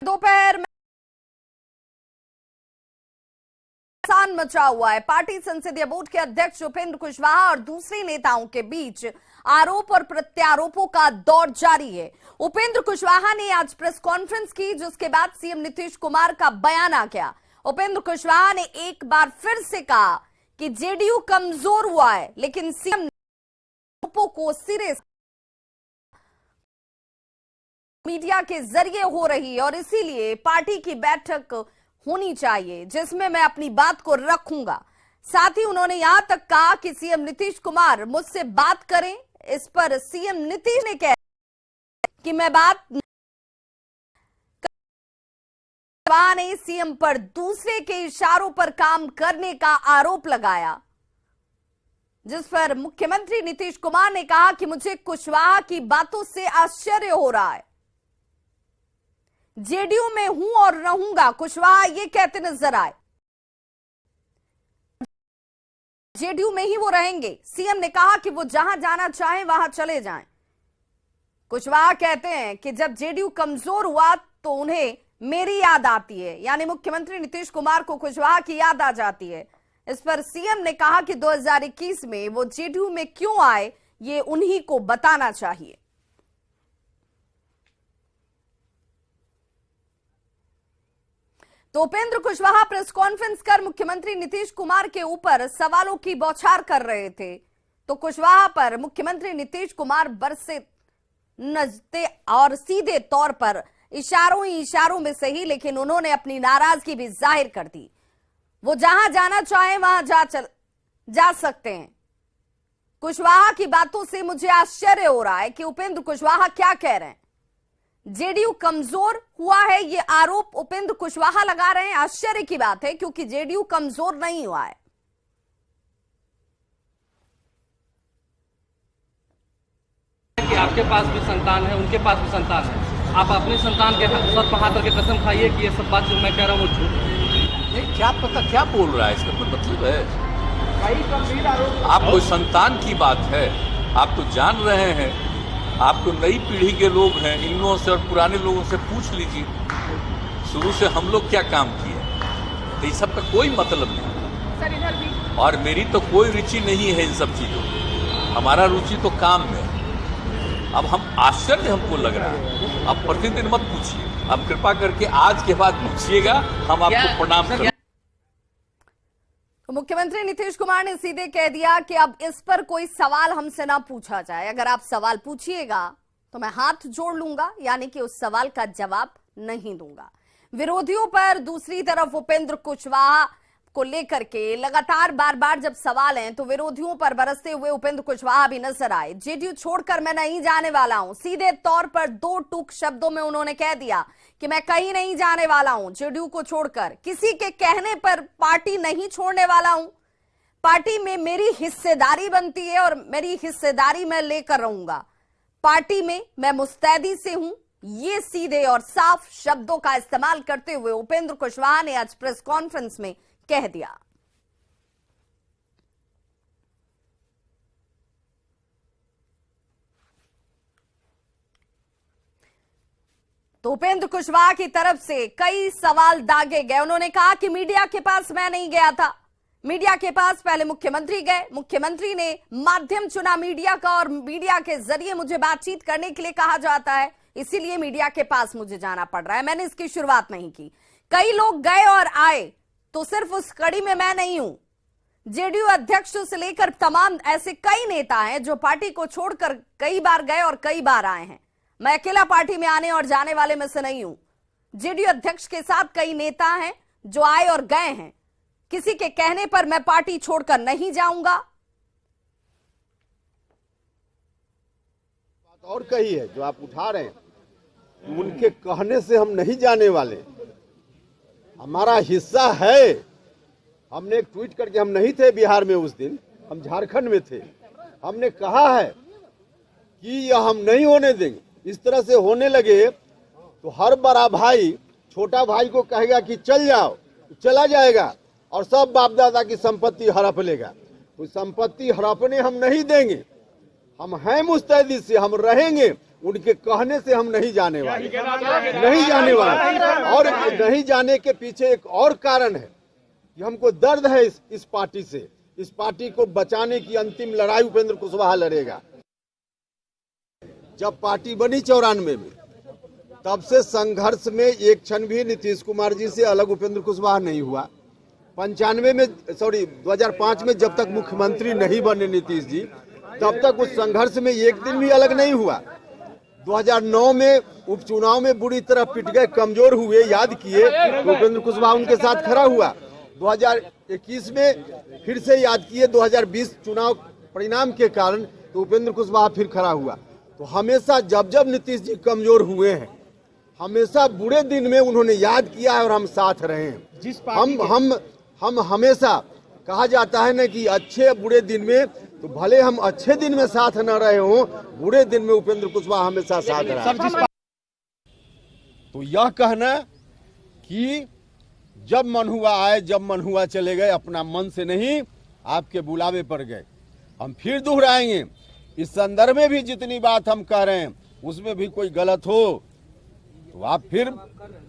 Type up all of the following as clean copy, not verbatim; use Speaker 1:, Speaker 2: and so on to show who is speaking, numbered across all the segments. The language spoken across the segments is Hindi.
Speaker 1: दोपहर में मचा हुआ है। पार्टी संसदीय बोर्ड के अध्यक्ष उपेंद्र कुशवाहा और दूसरे नेताओं के बीच आरोप और प्रत्यारोपों का दौर जारी है। उपेंद्र कुशवाहा ने आज प्रेस कॉन्फ्रेंस की, जिसके बाद सीएम नीतीश कुमार का बयान आ गया। उपेंद्र कुशवाहा ने एक बार फिर से कहा कि जेडीयू कमजोर हुआ है, लेकिन सीएम आरोपों को सिरे से मीडिया के जरिए हो रही है और इसीलिए पार्टी की बैठक होनी चाहिए जिसमें मैं अपनी बात को रखूंगा। साथ ही उन्होंने यहां तक कहा कि सीएम नीतीश कुमार मुझसे बात करें। इस पर सीएम नीतीश ने कहा कि मैं बात ने सीएम पर दूसरे के इशारों पर काम करने का आरोप लगाया, जिस पर मुख्यमंत्री नीतीश कुमार ने कहा कि मुझे कुशवाहा की बातों से आश्चर्य हो रहा है। जेडीयू में हूं और रहूंगा, कुशवाहा ये कहते नजर आए। जेडीयू में ही वो रहेंगे। सीएम ने कहा कि वो जहां जाना चाहें वहां चले जाएं। कुशवाहा कहते हैं कि जब जेडीयू कमजोर हुआ तो उन्हें मेरी याद आती है, यानी मुख्यमंत्री नीतीश कुमार को कुशवाहा की याद आ जाती है। इस पर सीएम ने कहा कि 2021 में वो जेडीयू में क्यों आए ये उन्हीं को बताना चाहिए। तो उपेंद्र कुशवाहा प्रेस कॉन्फ्रेंस कर मुख्यमंत्री नीतीश कुमार के ऊपर सवालों की बौछार कर रहे थे, तो कुशवाहा पर मुख्यमंत्री नीतीश कुमार बरसे नजते और सीधे तौर पर इशारों में सही, लेकिन उन्होंने अपनी नाराजगी भी जाहिर कर दी। वो जहां जाना चाहे वहां जा सकते हैं। कुशवाहा की बातों से मुझे आश्चर्य हो रहा है कि उपेंद्र कुशवाहा क्या कह रहे हैं। जेडीयू कमजोर हुआ है, ये आरोप उपेंद्र कुशवाहा लगा रहे हैं। आश्चर्य की बात है क्योंकि जेडीयू कमजोर नहीं हुआ है।
Speaker 2: कि आपके पास भी संतान है, उनके पास भी संतान है। आप अपने संतान के सर पर हाथ रख के कसम खाइए कि ये सब बात जो मैं कह रहा हूँ वो झूठ
Speaker 3: नहीं। क्या पता क्या बोल रहा है, इसका कोई मतलब है?
Speaker 2: कई गंभीर आरोप।
Speaker 3: आप कोई संतान की बात है, आप तो जान रहे हैं। आप तो नई पीढ़ी के लोग हैं, इन लोगों से और पुराने लोगों से पूछ लीजिए शुरू से हम लोग क्या काम किए। तो इस सब का कोई मतलब नहीं, और मेरी तो कोई रुचि नहीं है इन सब चीजों में। हमारा रुचि तो काम में है। अब हम आश्चर्य हमको लग रहा है। अब प्रतिदिन मत पूछिए, अब कृपा करके आज के बाद पूछिएगा, हम आपको प्रणाम करें।
Speaker 1: तो मुख्यमंत्री नीतीश कुमार ने सीधे कह दिया कि अब इस पर कोई सवाल हमसे ना पूछा जाए। अगर आप सवाल पूछिएगा तो मैं हाथ जोड़ लूंगा, यानी कि उस सवाल का जवाब नहीं दूंगा। विरोधियों पर दूसरी तरफ उपेंद्र कुशवाहा को लेकर के लगातार बार जब सवाल हैं तो विरोधियों पर बरसते हुए उपेंद्र कुशवाहा भी नजर आए। जेडीयू छोड़कर मैं नहीं जाने वाला हूं, सीधे तौर पर दो टूक शब्दों में उन्होंने कह दिया कि मैं कहीं नहीं जाने वाला हूं जेडीयू को छोड़कर। किसी के कहने पर पार्टी नहीं छोड़ने वाला हूं। पार्टी में मेरी हिस्सेदारी बनती है और मेरी हिस्सेदारी मैं लेकर रहूंगा। पार्टी में मैं मुस्तैदी से हूं। ये सीधे और साफ शब्दों का इस्तेमाल करते हुए उपेंद्र कुशवाहा ने आज प्रेस कॉन्फ्रेंस में कह दिया। तो उपेंद्र कुशवाहा की तरफ से कई सवाल दागे गए। उन्होंने कहा कि मीडिया के पास मैं नहीं गया था, मीडिया के पास पहले मुख्यमंत्री गए, मुख्यमंत्री ने माध्यम चुना मीडिया का और मीडिया के जरिए मुझे बातचीत करने के लिए कहा जाता है, इसीलिए मीडिया के पास मुझे जाना पड़ रहा है। मैंने इसकी शुरुआत नहीं की। कई लोग गए और आए तो सिर्फ उस कड़ी में मैं नहीं हूं। जेडीयू अध्यक्ष से लेकर तमाम ऐसे कई नेता हैं जो पार्टी को छोड़कर कई बार गए और कई बार आए हैं। मैं अकेला पार्टी में आने और जाने वाले में से नहीं हूं। जेडीयू अध्यक्ष के साथ कई नेता हैं जो आए और गए हैं। किसी के कहने पर मैं पार्टी छोड़कर नहीं जाऊंगा।
Speaker 4: बात और कही है जो आप उठा रहे हैं, उनके कहने से हम नहीं जाने वाले। हमारा हिस्सा है। हमने एक ट्वीट करके, हम नहीं थे बिहार में उस दिन, हम झारखंड में थे। हमने कहा है कि यह हम नहीं होने देंगे। इस तरह से होने लगे तो हर बड़ा भाई छोटा भाई को कहेगा कि चल जाओ, तो चला जाएगा और सब बाप दादा की संपत्ति हड़प लेगा। तो संपत्ति हड़पने हम नहीं देंगे। हम हैं मुस्तैदी से, हम रहेंगे उनके कहने से हम नहीं जाने वाले, नहीं जाने वाले। और नहीं जाने के पीछे एक और कारण है कि हमको दर्द है इस पार्टी से। इस पार्टी को बचाने की अंतिम लड़ाई उपेंद्र कुशवाहा लड़ेगा। जब पार्टी बनी 94 में, तब से संघर्ष में एक क्षण भी नीतीश कुमार जी से अलग उपेंद्र कुशवाहा नहीं हुआ। 2005 में जब तक मुख्यमंत्री नहीं बने नीतीश जी, तब तक उस संघर्ष में एक दिन भी अलग नहीं हुआ। 2009 में उपचुनाव में बुरी तरह पिट गए, कमजोर हुए, याद किए तो उपेंद्र कुशवाहा उनके साथ खड़ा हुआ। 2021 में फिर से याद किए, 2020 चुनाव परिणाम के कारण तो उपेंद्र कुशवाहा फिर खड़ा हुआ। तो हमेशा जब जब नीतीश जी कमजोर हुए हैं, हमेशा बुरे दिन में उन्होंने याद किया है और हम साथ रहे हैं। हम हमेशा कहा जाता है ना कि अच्छे बुरे दिन में, तो भले हम अच्छे दिन में साथ न रहे हों, बुरे दिन में उपेंद्र कुशवाहा हमेशा साथ रहा। तो यह कहना कि जब मन हुआ आए, जब मन हुआ चले गए, अपना मन से नहीं आपके बुलावे पर गए। हम फिर दोहराएंगे, इस संदर्भ में भी जितनी बात हम कह रहे हैं उसमें भी कोई गलत हो तो आप फिर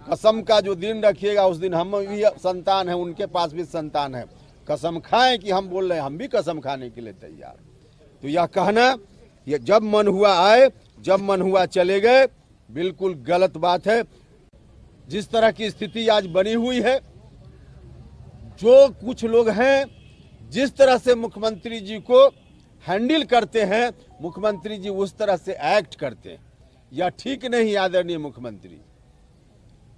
Speaker 4: कसम का जो दिन रखिएगा, उस दिन हम भी संतान है, उनके पास भी संतान है, कसम खाएं कि हम बोल रहे हैं, हम भी कसम खाने के लिए तैयार। तो यह कहना ये जब मन हुआ आए, जब मन हुआ चले गए, बिल्कुल गलत बात है। जिस तरह की स्थिति आज बनी हुई है, जो कुछ लोग हैं जिस तरह से मुख्यमंत्री जी को हैंडल करते हैं, मुख्यमंत्री जी उस तरह से एक्ट करते हैं, यह ठीक नहीं। आदरणीय मुख्यमंत्री,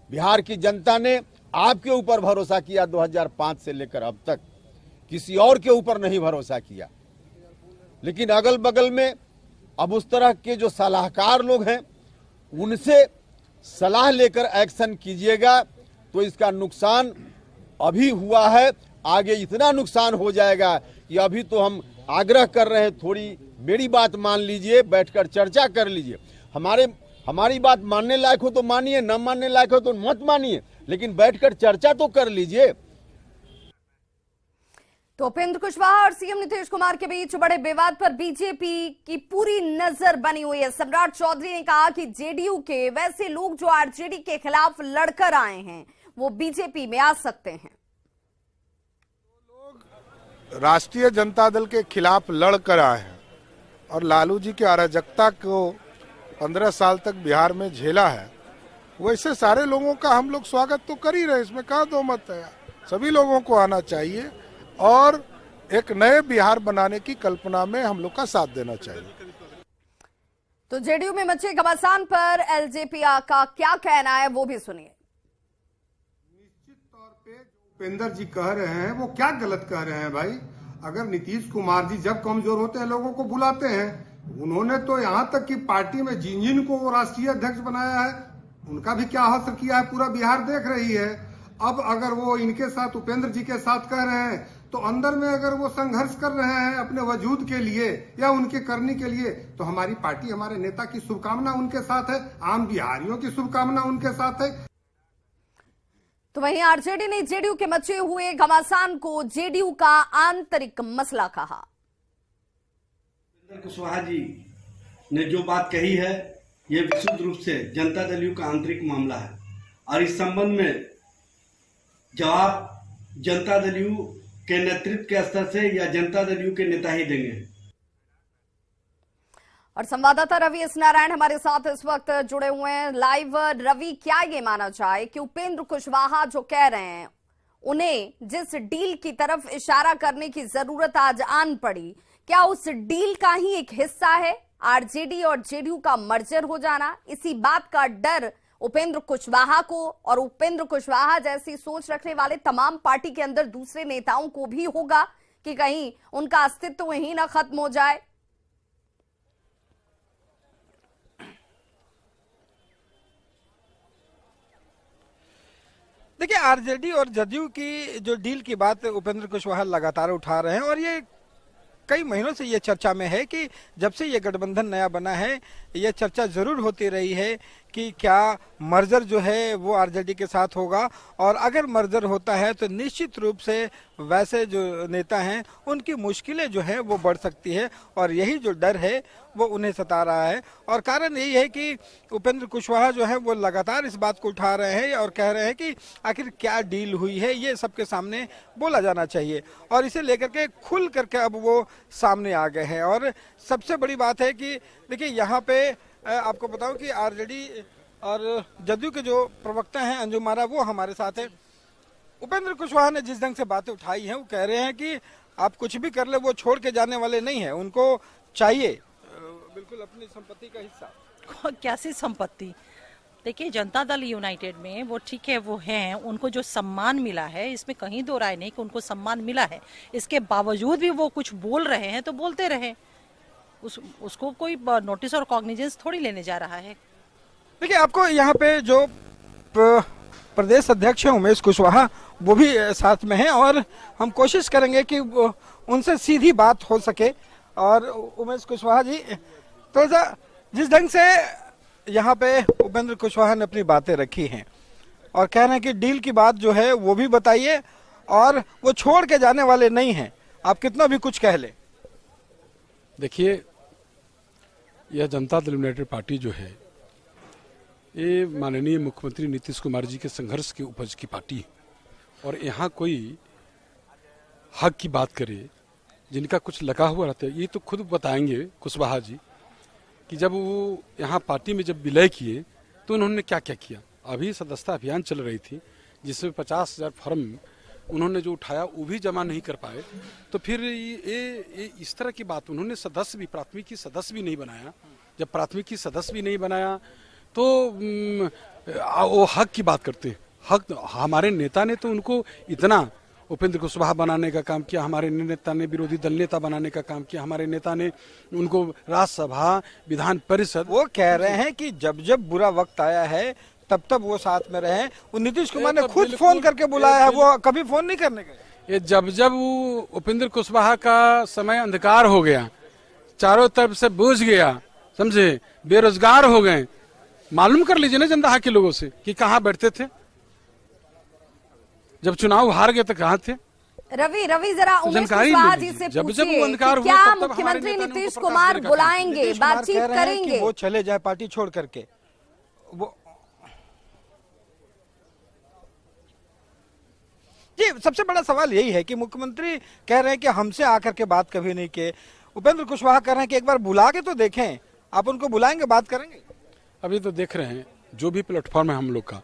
Speaker 4: बिहार की जनता ने आपके ऊपर भरोसा किया 2005 से लेकर अब तक, किसी और के ऊपर नहीं भरोसा किया। लेकिन अगल बगल में अब उस तरह के जो सलाहकार लोग हैं, उनसे सलाह लेकर एक्शन कीजिएगा, तो इसका नुकसान अभी हुआ है, आगे इतना नुकसान हो जाएगा कि अभी तो हम आग्रह कर रहे हैं, थोड़ी मेरी बात मान लीजिए, बैठकर चर्चा कर लीजिए। हमारी बात मानने लायक हो तो मानिए, न मानने लायक हो तो मत मानिए, लेकिन बैठकर चर्चा तो कर लीजिए।
Speaker 1: तो उपेंद्र कुशवाहा और सीएम नीतीश कुमार के बीच बड़े विवाद पर बीजेपी की पूरी नजर बनी हुई है। सम्राट चौधरी ने कहा कि जेडीयू के वैसे लोग जो आरजेडी के खिलाफ लड़कर आए हैं, वो बीजेपी में आ सकते हैं।
Speaker 5: लोग राष्ट्रीय जनता दल के खिलाफ लड़कर आए हैं और लालू जी की अराजकता को 15 साल तक बिहार में झेला है, वैसे सारे लोगों का हम लोग स्वागत तो कर ही रहे, इसमें कहाँ दो मत है। सभी लोगों को आना चाहिए और एक नए बिहार बनाने की कल्पना में हम लोग का साथ देना चाहिए।
Speaker 1: तो जेडीयू में मचे घमासान पर एलजेपी का क्या कहना है, वो भी सुनिए।
Speaker 6: निश्चित तौर पे उपेंद्र जी कह रहे हैं वो क्या गलत कह रहे हैं भाई। अगर नीतीश कुमार जी जब कमजोर होते हैं लोगों को बुलाते हैं, उन्होंने तो यहाँ तक कि पार्टी में जिन को वो राष्ट्रीय अध्यक्ष बनाया है, उनका भी क्या असर किया है पूरा बिहार देख रही है। अब अगर वो इनके साथ उपेंद्र जी के साथ कह रहे हैं, तो अंदर में अगर वो संघर्ष कर रहे हैं अपने वजूद के लिए या उनके करने के लिए, तो हमारी पार्टी, हमारे नेता की शुभकामना उनके साथ है, आम बिहारियों की शुभकामना उनके साथ है।
Speaker 1: तो वहीं आरजेडी ने जेडीयू के मचे हुए घमासान को जेडीयू का आंतरिक मसला कहा।
Speaker 7: कुशवाहा जी ने जो बात कही है, ये विशुद्ध रूप से जनता दल का आंतरिक मामला है और इस संबंध में जवाब जनता दल के नेतृत्व के स्तर से या जनता दल के नेता ही देंगे।
Speaker 1: और संवाददाता रवि एस नारायण हमारे साथ इस वक्त जुड़े हुए हैं लाइव। रवि, क्या ये माना जाए कि उपेंद्र कुशवाहा जो कह रहे हैं, उन्हें जिस डील की तरफ इशारा करने की जरूरत आज आन पड़ी, क्या उस डील का ही एक हिस्सा है आरजेडी और जेडीयू का मर्जर हो जाना? इसी बात का डर उपेंद्र कुशवाहा को और उपेंद्र कुशवाहा जैसी सोच रखने वाले तमाम पार्टी के अंदर दूसरे नेताओं को भी होगा कि कहीं उनका अस्तित्व ही ना खत्म हो जाए।
Speaker 8: देखिए, आरजेडी और जदयू की जो डील की बात उपेंद्र कुशवाहा लगातार उठा रहे हैं और ये कई महीनों से ये चर्चा में है कि जब से ये गठबंधन नया बना है, ये चर्चा जरूर होती रही है कि क्या मर्जर जो है वो आरजेडी के साथ होगा, और अगर मर्जर होता है तो निश्चित रूप से वैसे जो नेता हैं उनकी मुश्किलें जो है वो बढ़ सकती है, और यही जो डर है वो उन्हें सता रहा है। और कारण यही है कि उपेंद्र कुशवाहा जो है वो लगातार इस बात को उठा रहे हैं और कह रहे हैं कि आखिर क्या डील हुई है ये सबके सामने बोला जाना चाहिए, और इसे लेकर के खुल करके अब वो सामने आ गए हैं। और सबसे बड़ी बात है कि देखिए यहाँ पे आपको बताऊं कि आरजेडी और जदयू के जो प्रवक्ता हैं अंजुम आरा वो हमारे साथ है। उपेंद्र कुशवाहा ने जिस ढंग से बातें उठाई हैं वो कह रहे हैं कि आप कुछ भी कर ले वो छोड़ के जाने वाले नहीं है, उनको चाहिए बिल्कुल अपनी संपत्ति का हिस्सा।
Speaker 9: कैसी संपत्ति? देखिए जनता दल यूनाइटेड में वो ठीक है, वो हैं, उनको जो सम्मान मिला है इसमें कहीं दो राय नहीं कि उनको सम्मान मिला है, इसके बावजूद भी वो कुछ बोल रहे हैं तो बोलते रहे, उसको कोई नोटिस और कॉग्निजेंस थोड़ी लेने जा रहा है।
Speaker 8: देखिए आपको यहाँ पे जो प्रदेश अध्यक्ष है उमेश कुशवाहा वो भी साथ में हैं, और हम कोशिश करेंगे कि उनसे सीधी बात हो सके। और उमेश कुशवाहा जी, तो जिस ढंग से यहाँ पे उपेंद्र कुशवाहा ने अपनी बातें रखी हैं और कह रहे हैं कि डील की बात जो है वो भी बताइए, और वो छोड़ के जाने वाले नहीं हैं, आप कितना भी कुछ कह ले।
Speaker 10: देखिए यह जनता दल यूनाइटेड पार्टी जो है ये माननीय मुख्यमंत्री नीतीश कुमार जी के संघर्ष की उपज की पार्टी है, और यहाँ कोई हक की बात करे जिनका कुछ लगा हुआ रहता है, ये तो खुद बताएंगे कुशवाहा जी कि जब वो यहाँ पार्टी में जब विलय किए तो उन्होंने क्या क्या किया। अभी सदस्यता अभियान चल रही थी जिसमें 50,000 फॉर्म उन्होंने जो उठाया वो भी जमा नहीं कर पाए, तो फिर ये इस तरह की बात, उन्होंने सदस्य भी, प्राथमिकी सदस्य भी नहीं बनाया। जब प्राथमिकी सदस्य भी नहीं बनाया तो वो हक की बात करते हैं। हक हमारे नेता ने तो उनको इतना उपेंद्र कुशवाहा बनाने का काम किया, हमारे नेता ने विरोधी दल नेता बनाने का काम किया, हमारे नेता ने उनको राज्यसभा विधान परिषद।
Speaker 8: वो कह रहे हैं कि जब जब बुरा वक्त आया है तब तब वो साथ में रहे। वो नीतीश कुमार ने खुद फोन करके बुलाया है, वो कभी फोन नहीं करने गए।
Speaker 10: ये जब जब वो उपेंद्र कुशवाहा का समय अंधकार हो गया, चारों तरफ से बूझ गया, समझे, बेरोजगार हो गए, मालूम कर लीजिए ना जनता के लोगों से कि कहाँ बैठते थे जब चुनाव हार गए तो कहाँ थे।
Speaker 1: रवि जरा उमेश कुशवाहा जी से पूछिए कि क्या मुख्यमंत्री नीतीश कुमार बुलाएंगे, बातचीत करेंगे?
Speaker 8: वो चले जाए पार्टी छोड़ करके। वो जी सबसे बड़ा सवाल यही है कि मुख्यमंत्री कह रहे हैं कि हमसे आकर के बात कभी नहीं किए, उपेंद्र कुशवाहा कह रहे हैं कि एक बार बुला के तो देखें। आप उनको बुलाएंगे, बात करेंगे?
Speaker 10: अभी तो देख रहे हैं जो भी प्लेटफॉर्म है हम लोग का,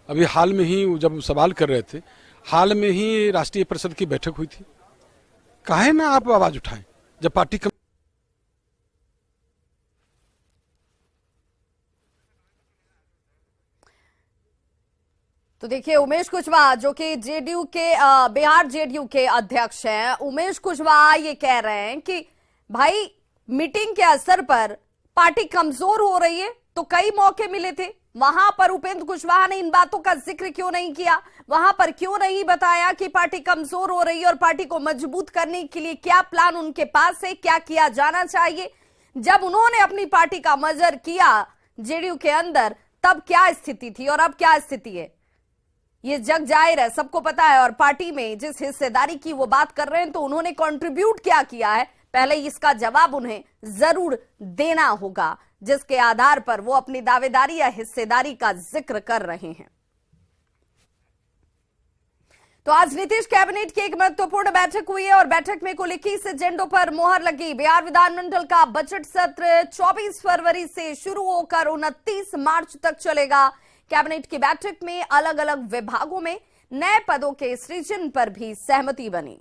Speaker 10: अभी हाल में ही जब सवाल कर रहे थे, हाल में ही राष्ट्रीय परिषद की बैठक हुई थी। काहे ना आप आवाज उठाएं जब पार्टी
Speaker 1: तो देखिए उमेश कुशवाहा जो कि जेडीयू के बिहार जेडीयू के अध्यक्ष हैं, उमेश कुशवाहा ये कह रहे हैं कि भाई मीटिंग के असर पर पार्टी कमजोर हो रही है, तो कई मौके मिले थे, वहां पर उपेंद्र कुशवाहा ने इन बातों का जिक्र क्यों नहीं किया? वहां पर क्यों नहीं बताया कि पार्टी कमजोर हो रही है और पार्टी को मजबूत करने के लिए क्या प्लान उनके पास है, क्या किया जाना चाहिए? जब उन्होंने अपनी पार्टी का मर्जर किया जेडीयू के अंदर तब क्या स्थिति थी और अब क्या स्थिति है, ये जग जाहिर है, सबको पता है। और पार्टी में जिस हिस्सेदारी की वो बात कर रहे हैं तो उन्होंने कंट्रीब्यूट क्या किया है, पहले इसका जवाब उन्हें जरूर देना होगा, जिसके आधार पर वो अपनी दावेदारी या हिस्सेदारी का जिक्र कर रहे हैं। तो आज नीतीश कैबिनेट की एक महत्वपूर्ण बैठक हुई है और बैठक में कुल 21 एजेंडों पर मोहर लगी। बिहार विधानमंडल का बजट सत्र 24 फरवरी से शुरू होकर 29 मार्च तक चलेगा। कैबिनेट की बैठक में अलग अलग विभागों में नए पदों के सृजन पर भी सहमति बनी।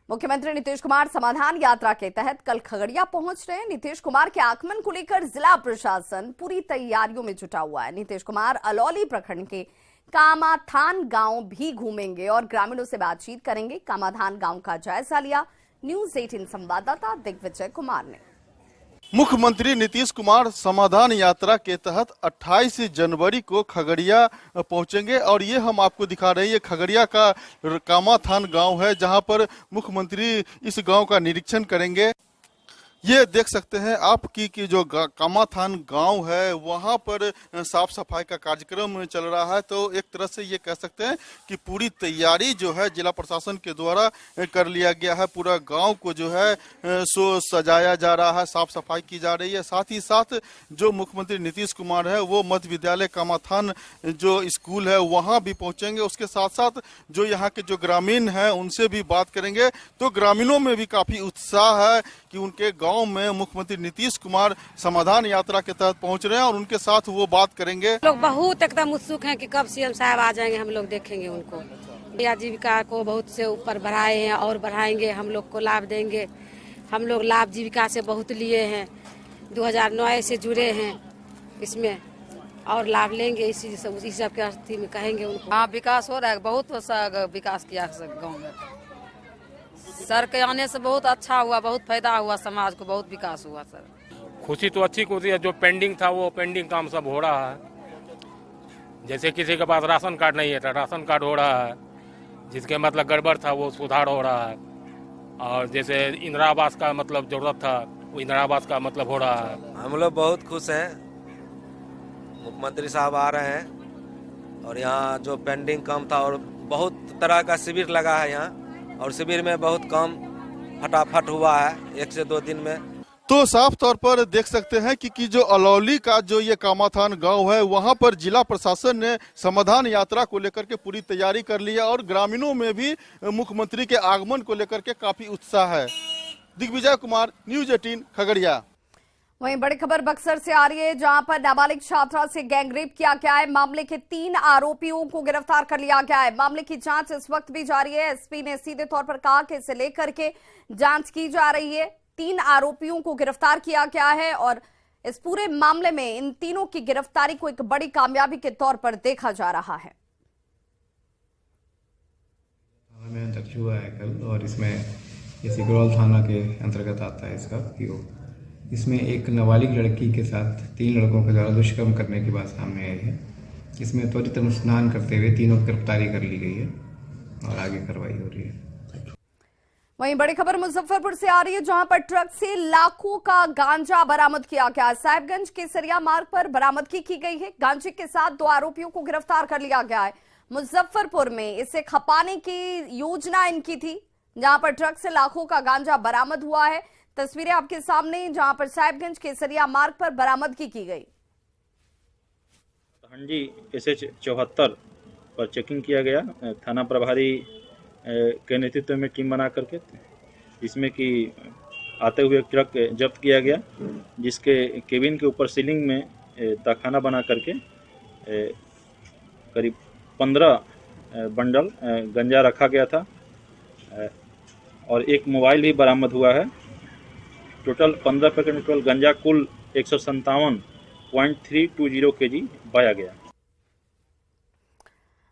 Speaker 1: मुख्यमंत्री नीतीश कुमार समाधान यात्रा के तहत कल खगड़िया पहुंच रहे हैं। नीतीश कुमार के आगमन को लेकर जिला प्रशासन पूरी तैयारियों में जुटा हुआ है। नीतीश कुमार अलौली प्रखंड के कामाथान गांव भी घूमेंगे और ग्रामीणों से बातचीत करेंगे। कामाथान गांव का जायजा लिया न्यूज़ 18 संवाददाता दिग्विजय कुमार ने।
Speaker 11: मुख्यमंत्री नीतीश कुमार समाधान यात्रा के तहत 28 जनवरी को खगड़िया पहुंचेंगे और ये हम आपको दिखा रहे हैं, ये खगड़िया का कामाथान गांव है जहां पर मुख्यमंत्री इस गांव का निरीक्षण करेंगे। ये देख सकते हैं आप कि जो कामाथान गांव है वहां पर साफ सफाई का कार्यक्रम चल रहा है। तो एक तरह से ये कह सकते हैं कि पूरी तैयारी जो है जिला प्रशासन के द्वारा कर लिया गया है। पूरा गांव को जो है सो सजाया जा रहा है, साफ सफाई की जा रही है। साथ ही साथ जो मुख्यमंत्री नीतीश कुमार है वो मध्य विद्यालय कामाथान जो स्कूल है वहां भी पहुंचेंगे। उसके साथ साथ जो यहाँ के जो ग्रामीण है उनसे भी बात करेंगे। तो ग्रामीणों में भी काफी उत्साह है कि उनके गांव में मुख्यमंत्री नीतीश कुमार समाधान यात्रा के तहत पहुंच रहे हैं और उनके साथ वो बात करेंगे।
Speaker 12: लोग बहुत एकदम उत्सुक हैं कि कब सीएम साहब आ जाएंगे, हम लोग देखेंगे उनको। आजीविका को बहुत से ऊपर बढ़ाए हैं और बढ़ाएंगे, हम लोग को लाभ देंगे। हम लोग लाभ जीविका से बहुत लिए हैं, 2009 से जुड़े हैं इसमें और लाभ लेंगे। इसी सब के स्थिति में कहेंगे उनको।
Speaker 13: हाँ, विकास हो रहा है, बहुत विकास किया गाँव में। सर के आने से बहुत अच्छा हुआ, बहुत फायदा हुआ, समाज को बहुत विकास हुआ। सर
Speaker 14: खुशी तो अच्छी खुशी है, जो पेंडिंग था वो पेंडिंग काम सब हो रहा है। जैसे किसी के पास राशन कार्ड नहीं है तो राशन कार्ड हो रहा है, जिसके मतलब गड़बड़ था वो सुधार हो रहा है। और जैसे इंदिरा आवास का मतलब जरूरत था वो इंदिरा आवास का मतलब हो रहा है।
Speaker 15: हम लोग बहुत खुश हैं, मुख्यमंत्री साहब आ रहे हैं और यहाँ जो पेंडिंग काम था और बहुत तरह का शिविर लगा है यहाँ, और शिविर में बहुत कम फटाफट हुआ है 1 से 2 दिन में।
Speaker 11: तो साफ तौर पर देख सकते हैं कि जो अलौली का जो ये कामाथान गांव है वहां पर जिला प्रशासन ने समाधान यात्रा को लेकर के पूरी तैयारी कर ली है और ग्रामीणों में भी मुख्यमंत्री के आगमन को लेकर के काफी उत्साह है। दिग्विजय कुमार, न्यूज 18 खगड़िया।
Speaker 1: वहीं बड़ी खबर बक्सर से आ रही है जहां पर नाबालिग छात्रा से गैंगरेप किया गया है। मामले के 3 आरोपियों को गिरफ्तार कर लिया गया है। मामले की जांच इस वक्त भी जारी है। एसपी ने सीधे तौर पर कहा कि इसे लेकर के जांच की जा रही है। 3 आरोपियों को गिरफ्तार किया गया है और इस पूरे मामले में इन तीनों की गिरफ्तारी को एक बड़ी कामयाबी के तौर पर देखा जा रहा है।
Speaker 16: में दर्ज हुआ है कल और इसमें ये सिगरौल थाना के अंतर्गत आता है इसका पीओ। इसमें एक नाबालिग लड़की के साथ 3 लड़कों के द्वारा दुष्कर्म करने की बात सामने आई है। इसमें त्वरित अनुसंधान करते हुए तीनों की गिरफ्तारी कर ली गई है और आगे कार्रवाई हो रही है।
Speaker 1: वहीं बड़ी खबर मुजफ्फरपुर से आ रही है जहां पर ट्रक से लाखों का गांजा बरामद किया गया। साहिबगंज केसरिया मार्ग पर बरामदगी की गई है। गांजे के साथ 2 आरोपियों को गिरफ्तार कर लिया गया है। मुजफ्फरपुर में इसे खपाने की योजना इनकी थी, जहां पर ट्रक से लाखों का गांजा बरामद हुआ है। तस्वीरें आपके सामने जहां पर साहिबगंज केसरिया मार्ग पर बरामदगी की गई।
Speaker 17: हंडी SH 74 पर चेकिंग किया गया थाना प्रभारी के नेतृत्व में टीम बना करके, इसमें कि आते हुए ट्रक जब्त किया गया जिसके केबिन के ऊपर सीलिंग में तहखाना बना करके करीब 15 बंडल गंजा रखा गया था और एक मोबाइल भी बरामद हुआ है। टोटल 15 पैकेट टोटल गंजा कुल 157.320 kg पाया गया।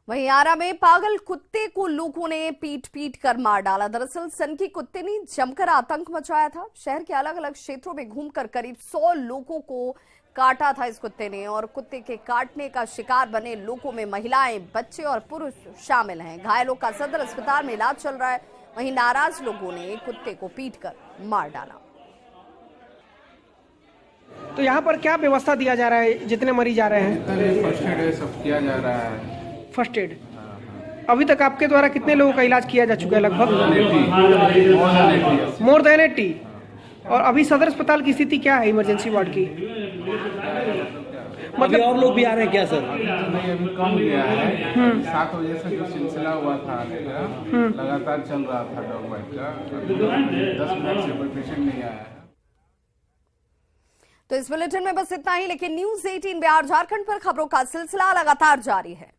Speaker 1: वहीं आरा में पागल कुत्ते को लोगों ने पीट कर मार डाला। दरअसल सनकी कुत्ते ने जमकर आतंक मचाया था। शहर के अलग अलग क्षेत्रों में घूमकर करीब 100 लोगों को काटा था इस कुत्ते ने और कुत्ते के काटने का शिकार बने लोगों में महिलाएं, बच्चे और पुरुष शामिल हैं। घायलों का सदर अस्पताल में इलाज चल रहा है। वहीं नाराज लोगों ने कुत्ते को पीटकर मार डाला।
Speaker 18: तो यहाँ पर क्या व्यवस्था दिया जा रहा है? जितने मरीज आ रहे हैं
Speaker 19: फर्स्ट एड सब किया जा रहा है।
Speaker 18: फर्स्ट एड अभी तक आपके द्वारा कितने लोगों का इलाज किया जा चुका है? लगभग मोर देन 80। और अभी सदर अस्पताल की स्थिति क्या है इमरजेंसी वार्ड की?
Speaker 19: मतलब और लोग भी आ रहे हैं क्या सर?
Speaker 20: नहीं, अभी कम गया है। 7 बजे से जो सिलसिला हुआ था लगातार चल रहा था डॉग बाइट का। 10 मिनट से कोई पेशेंट नहीं आया है।
Speaker 1: तो इस बुलेटिन में बस इतना ही, लेकिन न्यूज 18 बिहार झारखंड पर खबरों का सिलसिला लगातार जारी है।